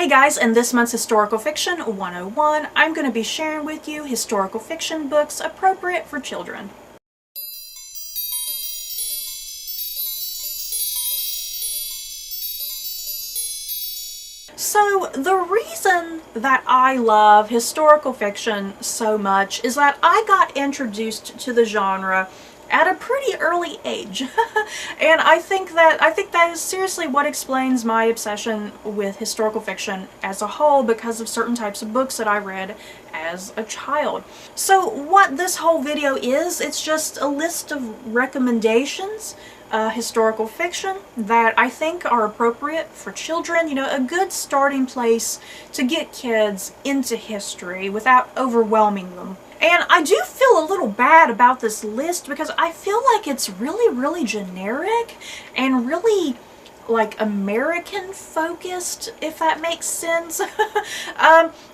Hey guys, in this month's Historical Fiction 101, I'm going to be sharing with you historical fiction books appropriate for children. So, the reason that I love historical fiction so much is that I got introduced to the genre at a pretty early age. And I think that is seriously what explains my obsession with historical fiction as a whole, because of certain types of books that I read as a child. So what this whole video is, it's just a list of recommendations, historical fiction that I think are appropriate for children. You know, a good starting place to get kids into history without overwhelming them. And I do feel a little bad about this list because I feel like it's really generic and really like American focused, if that makes sense.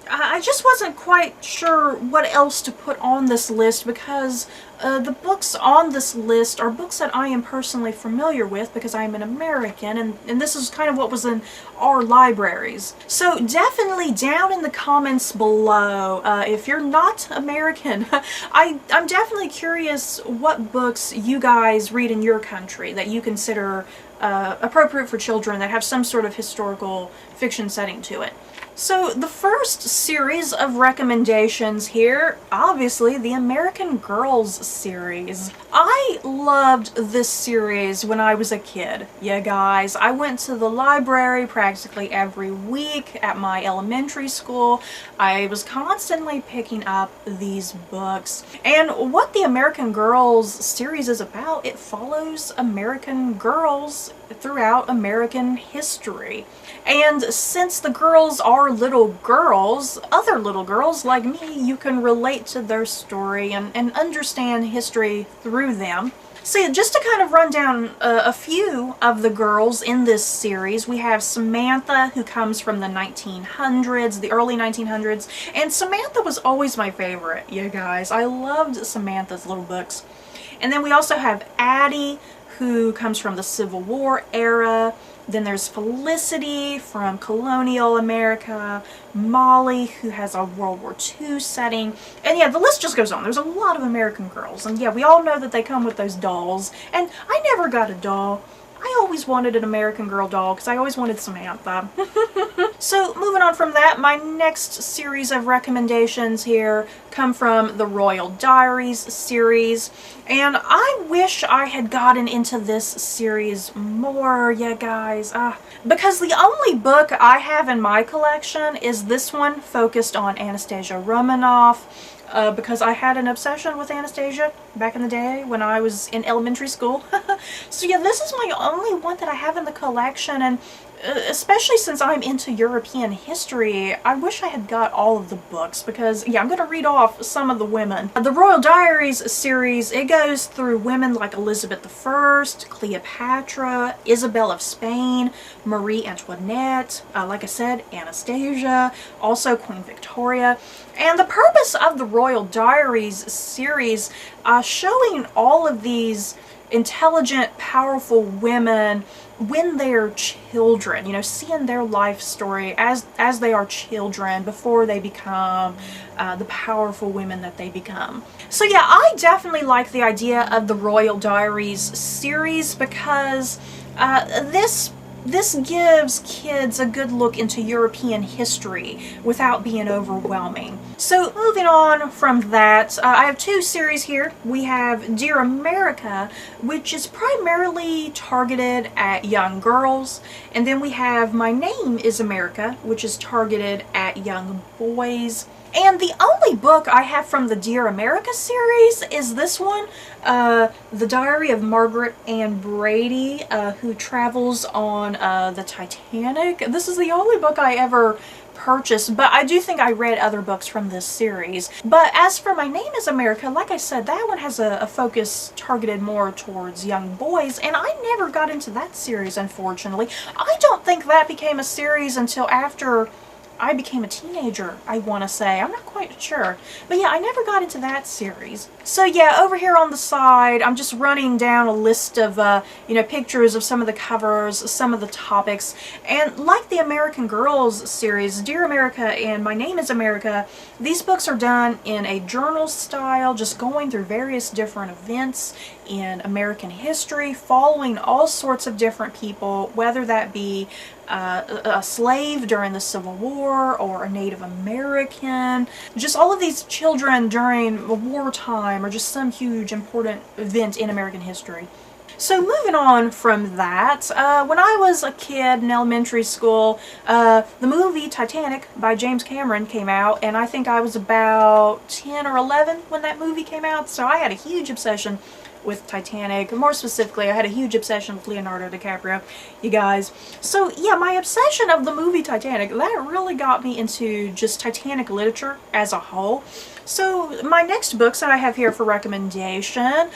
I just wasn't quite sure what else to put on this list because the books on this list are books that I am personally familiar with because I am an American, and this is kind of what was in our libraries. So definitely down in the comments below, if you're not American, I'm definitely curious what books you guys read in your country that you consider appropriate for children that have some sort of historical fiction setting to it. So the first series of recommendations here, obviously the American Girls series. I loved this series when I was a kid. Yeah guys, I went to the library practically every week at my elementary school. I was constantly picking up these books. And what the American Girls series is about, it follows American girls throughout American history. And since the girls are little girls, other little girls like me, you can relate to their story and understand history through them. So just to kind of run down a few of the girls in this series, we have Samantha, who comes from the 1900s, the early 1900s, and Samantha was always my favorite, you guys. I loved Samantha's little books. And then we also have Addie, who comes from the Civil War era. Then there's Felicity from colonial America, Molly, who has a World War II setting, and yeah, the list just goes on. There's a lot of American girls, and yeah, we all know that they come with those dolls, and I never got a doll. I always wanted an American Girl doll because I always wanted Samantha. So moving on from that, my next series of recommendations here come from the Royal Diaries series, and I wish I had gotten into this series more, yeah guys, because the only book I have in my collection is this one focused on Anastasia Romanoff. Because I had an obsession with Anastasia back in the day when I was in elementary school. So yeah, this is my only one that I have in the collection, and especially since I'm into European history, I wish I had got all of the books because, yeah, I'm going to read off some of the women. The Royal Diaries series, it goes through women like Elizabeth I, Cleopatra, Isabel of Spain, Marie Antoinette, like I said, Anastasia, also Queen Victoria. And the purpose of the Royal Diaries series, showing all of these intelligent, powerful women when they're children, you know, seeing their life story as they are children before they become the powerful women that they become. So yeah, I definitely like the idea of the Royal Diaries series because this gives kids a good look into European history without being overwhelming. So moving on from that, I have two series here. We have Dear America, which is primarily targeted at young girls, and then we have My Name is America, which is targeted at young boys. And the only book I have from the Dear America series is this one, The Diary of Margaret Ann Brady, who travels on the Titanic. This is the only book I ever purchased, but I do think I read other books from this series. But as for My Name is America, like I said, that one has a focus targeted more towards young boys, and I never got into that series, unfortunately. I don't think that became a series until after I became a teenager, I want to say. I'm not quite sure. But yeah, I never got into that series. So yeah, over here on the side, I'm just running down a list of, pictures of some of the covers, some of the topics. And like the American Girls series, Dear America and My Name is America, these books are done in a journal style, just going through various different events in American history, following all sorts of different people, whether that be a slave during the Civil War or a Native American, just all of these children during wartime or just some huge important event in American history. So moving on from that, when I was a kid in elementary school, the movie Titanic by James Cameron came out, and I think I was about 10 or 11 when that movie came out, so I had a huge obsession with Titanic. More specifically, I had a huge obsession with Leonardo DiCaprio, you guys. So yeah, my obsession of the movie Titanic, that really got me into just Titanic literature as a whole. So my next books that I have here for recommendation,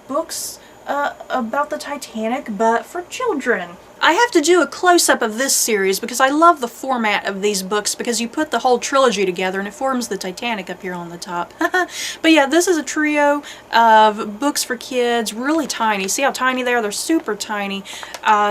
books about the Titanic, but for children. I have to do a close-up of this series because I love the format of these books, because you put the whole trilogy together and it forms the Titanic up here on the top. But yeah, this is a trio of books for kids, really tiny. See how tiny they are? They're super tiny,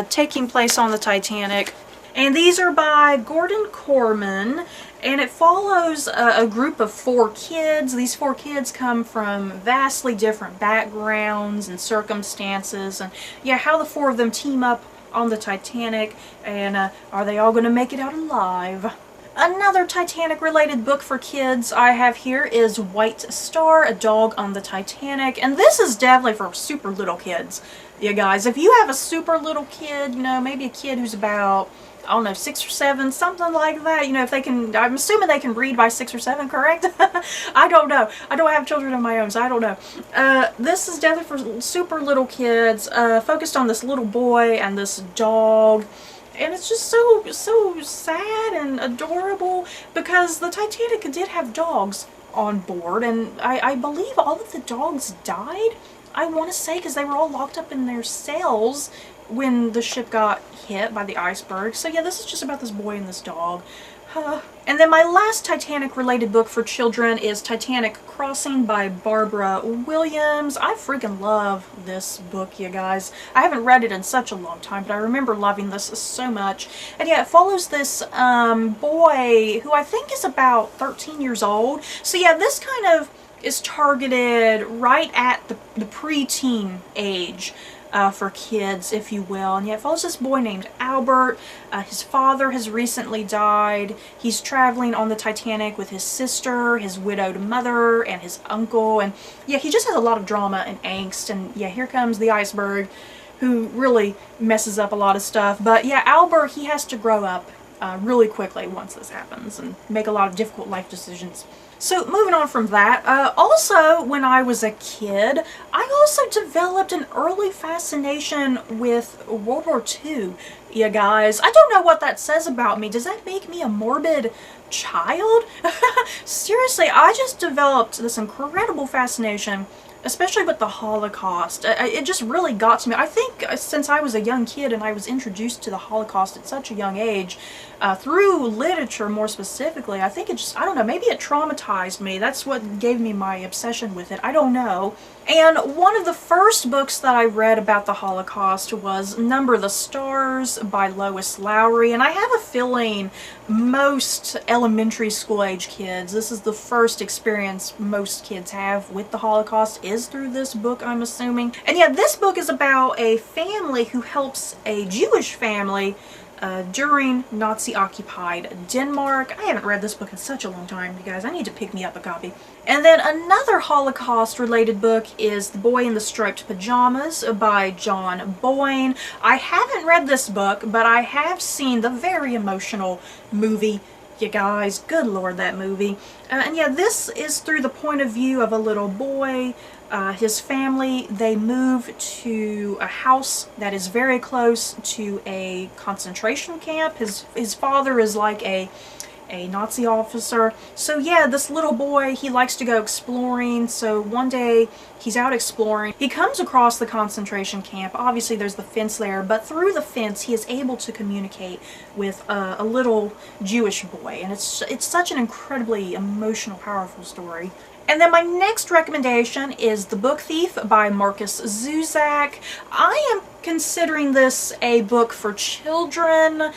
taking place on the Titanic. And these are by Gordon Corman, and it follows a group of 4 kids. These 4 kids come from vastly different backgrounds and circumstances, and yeah, how the 4 of them team up on the Titanic, and are they all going to make it out alive? Another Titanic related book for kids I have here is White Star, A Dog on the Titanic, and this is definitely for super little kids. You guys, if you have a super little kid, maybe a kid who's about, I don't know, 6 or 7, something like that. If they can, I'm assuming they can read by 6 or 7, correct? I don't know. I don't have children of my own, so I don't know. This is definitely for super little kids, focused on this little boy and this dog. And it's just so sad and adorable, because the Titanic did have dogs on board, and I believe all of the dogs died, I want to say, because they were all locked up in their cells when the ship got hit by the iceberg. So yeah, this is just about this boy and this dog. And then my last Titanic related book for children is Titanic Crossing by Barbara Williams. I freaking love this book, you guys. I haven't read it in such a long time, but I remember loving this so much. And yeah, it follows this boy who I think is about 13 years old. So yeah, this kind of is targeted right at the preteen age. For kids, if you will. And yeah, it follows this boy named Albert. His father has recently died. He's traveling on the Titanic with his sister, his widowed mother, and his uncle. And yeah, he just has a lot of drama and angst. And yeah, here comes the iceberg, who really messes up a lot of stuff. But yeah, Albert, he has to grow up really quickly once this happens and make a lot of difficult life decisions. So moving on from that, also when I was a kid, I also developed an early fascination with World War II, you guys. I don't know what that says about me. Does that make me a morbid child? Seriously, I just developed this incredible fascination, especially with the Holocaust. It just really got to me. I think since I was a young kid and I was introduced to the Holocaust at such a young age, through literature more specifically, I think it just, I don't know, maybe it traumatized me. That's what gave me my obsession with it. I don't know. And one of the first books that I read about the Holocaust was Number the Stars by Lois Lowry, and I have a feeling most elementary school age kids, this is the first experience most kids have with the Holocaust is through this book, I'm assuming. And yeah, this book is about a family who helps a Jewish family during Nazi-occupied Denmark. I haven't read this book in such a long time, you guys. I need to pick me up a copy. And then another Holocaust-related book is The Boy in the Striped Pajamas by John Boyne. I haven't read this book, but I have seen the very emotional movie. You guys, good lord, that movie. And yeah, this is through the point of view of a little boy. His family, they move to a house that is very close to a concentration camp. His father is like a a Nazi officer. So yeah, this little boy, he likes to go exploring. So one day he's out exploring. He comes across the concentration camp. Obviously there's the fence there, but through the fence he is able to communicate with a little Jewish boy. And it's such an incredibly emotional, powerful story. And then my next recommendation is The Book Thief by Markus Zusak. I am considering this a book for children,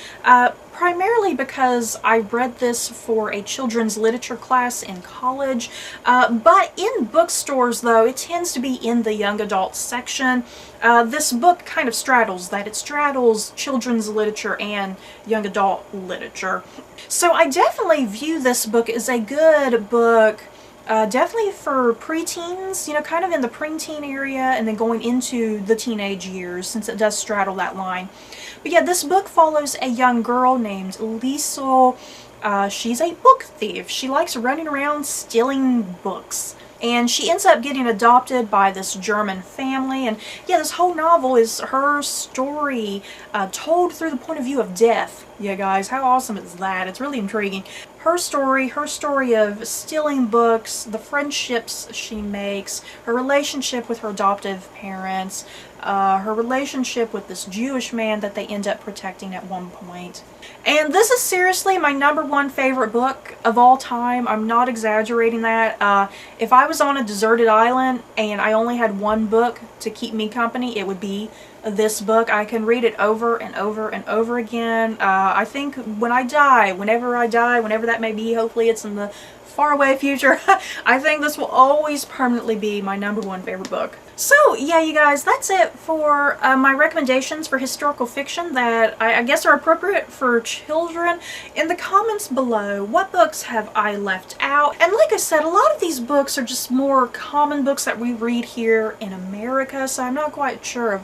primarily because I read this for a children's literature class in college. But in bookstores, though, it tends to be in the young adult section. This book kind of straddles that. It straddles children's literature and young adult literature. So I definitely view this book as a good book. Definitely for preteens, you know, kind of in the preteen area and then going into the teenage years, since it does straddle that line. But yeah, this book follows a young girl named Liesel. She's a book thief. She likes running around stealing books. And she ends up getting adopted by this German family. And yeah, this whole novel is her story told through the point of view of death. Yeah, guys, how awesome is that? It's really intriguing. Her story of stealing books, the friendships she makes, her relationship with her adoptive parents, her relationship with this Jewish man that they end up protecting at one point. And this is seriously my #1 favorite book of all time. I'm not exaggerating that. If I was on a deserted island and I only had one book to keep me company, it would be this book. I can read it over and over and over again. I think whenever I die, whenever that may be, hopefully it's in the faraway future, I think this will always permanently be my #1 favorite book. So yeah, you guys, that's it for my recommendations for historical fiction that I guess are appropriate for children. In the comments below, what books have I left out? And like I said, a lot of these books are just more common books that we read here in America, so I'm not quite sure of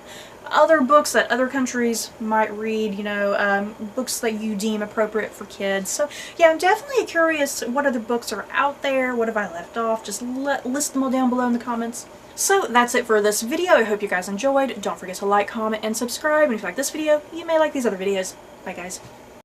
other books that other countries might read, you know, books that you deem appropriate for kids. So yeah, I'm definitely curious what other books are out there. What have I left off? Just list them all down below in the comments. So that's it for this video. I hope you guys enjoyed. Don't forget to like, comment, and subscribe. And if you like this video, you may like these other videos. Bye, guys.